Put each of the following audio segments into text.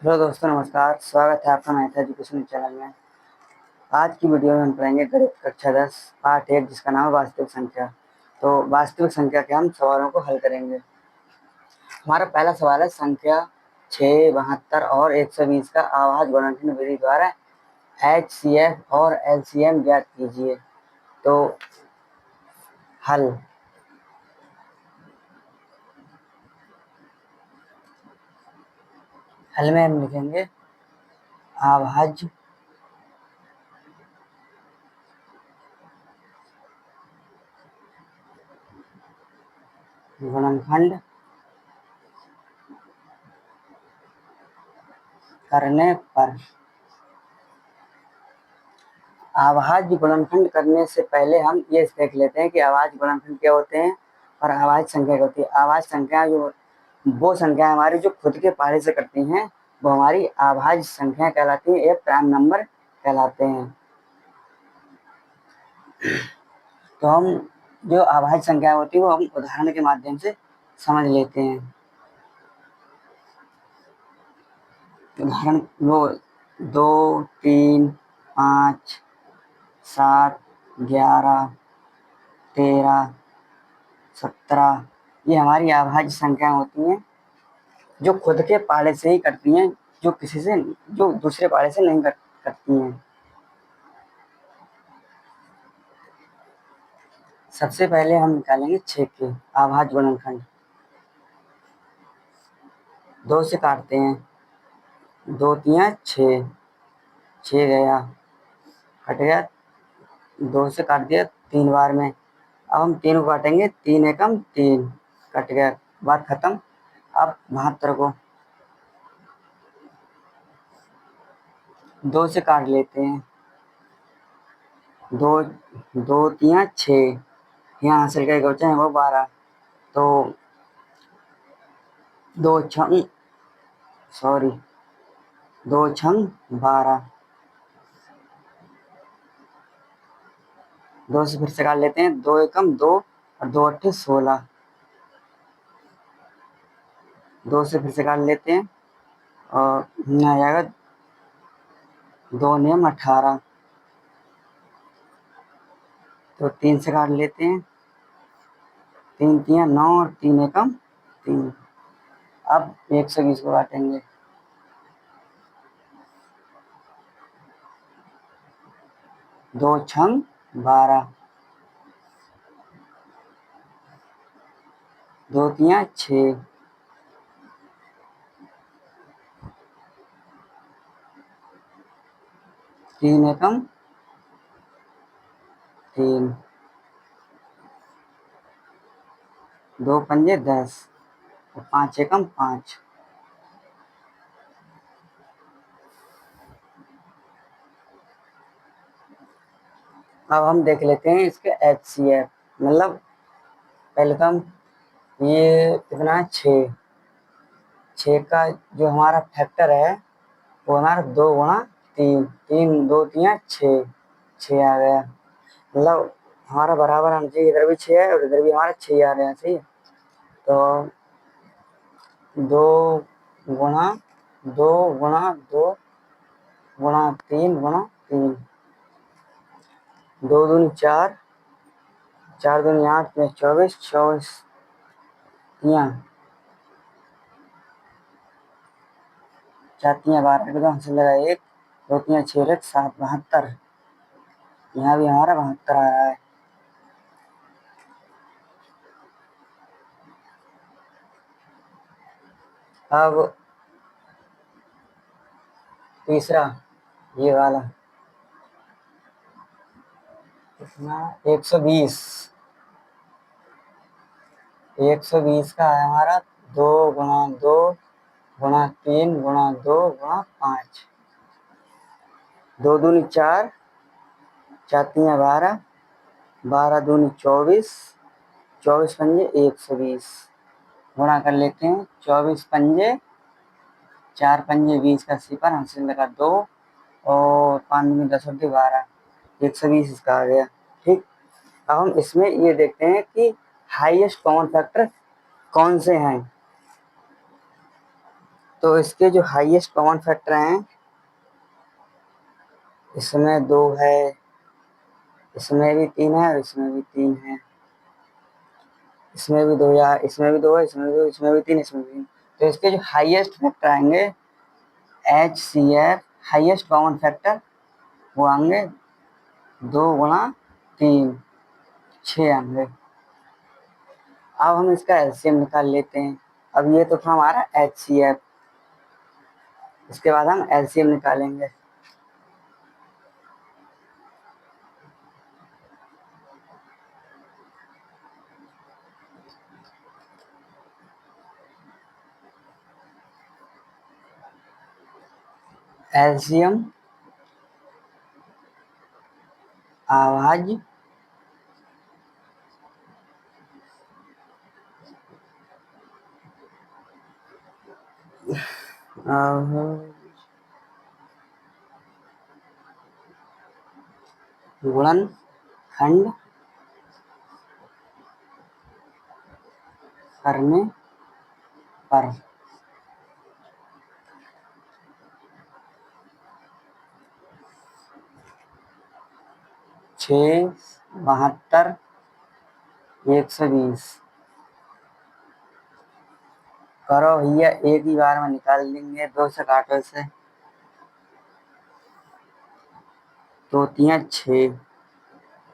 Hello दोस्तों, नमस्कार। स्वागत है आपका मैथ एजुकेशन चैनल में। आज की वीडियो में हम पढ़ेंगे गणित कक्षा 10 पाठ 1, जिसका नाम है वास्तविक संख्या। तो वास्तविक संख्या के हम सवालों को हल करेंगे। हमारा पहला सवाल है, संख्या 6, 72 और 120 का अभाज्य गुणनखंड विधि द्वारा HCF और LCM ज्ञात कीजिए। तो हल हल में हम लिखेंगे अभाज्य गुणनखंड करने पर। अभाज्य गुणनखंड करने से पहले हम ये देख लेते हैं कि अभाज्य गुणनखंड क्या होते हैं और अभाज्य संख्या क्या होती है। अभाज्य संख्या जो वो संख्या हमारी जो खुद के पहाड़े से करती हैं, वो हमारी अभाज्य संख्या कहलाती है या प्राइम नंबर कहलाते हैं। तो हम जो अभाज्य संख्या होती है वो हम उदाहरण के माध्यम से समझ लेते हैं। उदाहरण वो 2, 3, 5, 7, 11, 13, 17 ये हमारी अभाज्य संख्या होती हैं जो खुद के पाले से ही करती हैं, जो दूसरे पाले से नहीं करती हैं। सबसे पहले हम निकालेंगे 6 के अभाज्य गुणनखंड। 2 से काटते हैं, 2 तिया 6, 6 गया, कट गया। 2 से काट दिया 3 बार में। अब हम 3 को काटेंगे, 3 एकम 3, कट गया, बात खत्म। अब 72 को 2 से काट लेते हैं, 2 2 तिया 6, यहाँ हासिल करके बचे हैं वो 12। तो 2 छंग 12। 2 से फिर से काट लेते हैं, 2 एकम 2 और 2 अट्ठे 16। 2 से फिर से काट लेते हैं और आ जाएगा 2 नियम 18। तो 3 से काट लेते हैं, 3 तिया 9 और 3 एकम 3। अब 120 को काटेंगे, 2 छंग 12, 2 तिया 6, 3 एकम 3, 2 पंजे 10, 5 एकम 5। अब हम देख लेते हैं इसके HCF, मतलब पहले तो हम ये कितना है 6 का जो हमारा फैक्टर है वो हमारा 2 गुणा 3, 3 2 तिया 6, 6 आ गया। मतलब हमारा बराबर आना चाहिए, इधर भी 6 है और इधर भी हमारा 6 आ रहे हैं, सही है। तो 2 गुणा 2 गुणा 2 गुणा 3 गुणा 3, 2 दूनी 4, 4 दूनी 8, 24, 24 तिया 4 तिया 12 के, तो हमसे लगा 1, 2 तिया 6, 7, 72। यहाँ भी हमारा 72 आ रहा है। अब तीसरा ये वाला कितना, 120। 120 का है हमारा 2 गुणा 2 गुणा 3 गुणा 2 गुणा 5, 2 दूनी 4, 4 तिया 12, 12 दूनी 24, 24 पंजे 120। गुणा कर लेते हैं, 24 पंजे 4 पंजे 20 का सिफर, हमसे लगा 2 और 5 दूनी 10 और 12, 120 इसका आ गया। ठीक, अब हम इसमें ये देखते हैं कि हाईएस्ट कॉमन फैक्टर कौन से हैं। तो इसके जो हाईएस्ट कॉमन फैक्टर हैं, इसमें 2 है, इसमें भी 3 है और इसमें भी 3 है, इसमें भी 2 या इसमें भी 2 है, इसमें भी 2, इसमें भी 3, इसमें भी 3। तो इसके जो हाईएस्ट फैक्टर आएंगे HCF, हाईएस्ट कॉमन फैक्टर, वो आएंगे 2 गुणा 3, 6 आएंगे। अब हम इसका एलसीएम निकाल लेते हैं। अब ये तो था हमारा HCF, इसके बाद हम एलसीएम निकालेंगे। एलसीएम आवाज गुणनखंड करने पर 6, 72, 120। करो भैया, एक ही बार में निकाल लेंगे। 2 से काटो इसे, 2 तियां 6,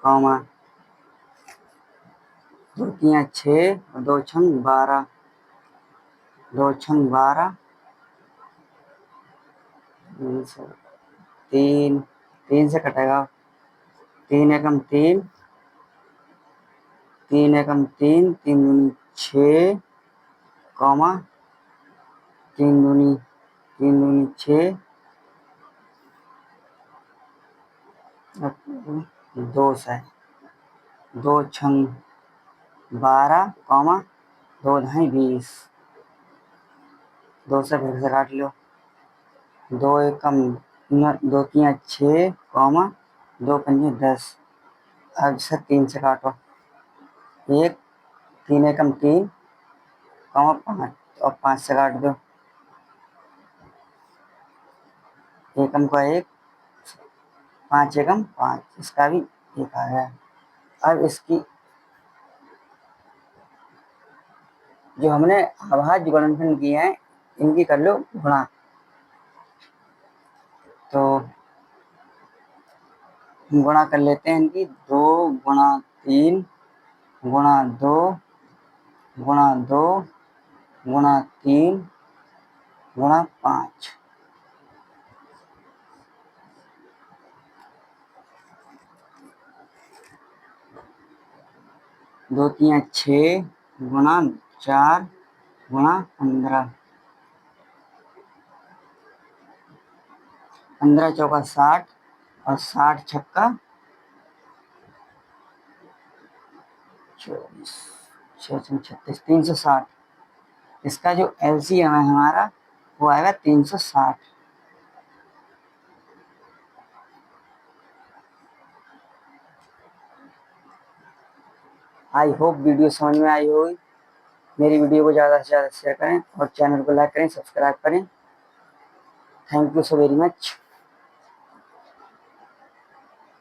कॉमा 2 तियां 6 और 2 छंग 12, 2 छंग 12, 3, 3 से कटेगा, 3 एकम 3, 3 एकम 3, 3 दूनी 6, कॉमा 3 दूनी 6, 2 से 2 छंग 12, कॉमा 2 ढाई 20, 2 से फिर से काट लो, 2 एकम 2 तियां 6, कॉमा 2 पंजे 10। अब इसे 3 से काटो, 1, 3 एकम 3, कॉमा 5 और 5 से काट दो, एकम का 1, 5 एकम 5, इसका भी 1 आ गया। अब इसकी जो हमने अभाज्य गुणनखंड किए हैं, इनकी कर लो गुणा। तो गुणा कर लेते हैं इनकी, 2 गुणा 3 गुणा 2 गुणा 2 गुणा 3 गुणा 5। 2 तियां 6 गुणा 4 गुणा 15, 15 चौका 60 और 60 छक्का 24, 6 36, 360। इसका जो एलसीएम है हमारा, वो आएगा 360। आई होप वीडियो समझ में आई होगी। मेरी वीडियो को ज़्यादा से ज़्यादा शेयर करें और चैनल को लाइक करें, सब्सक्राइब करें। Thank you so very much.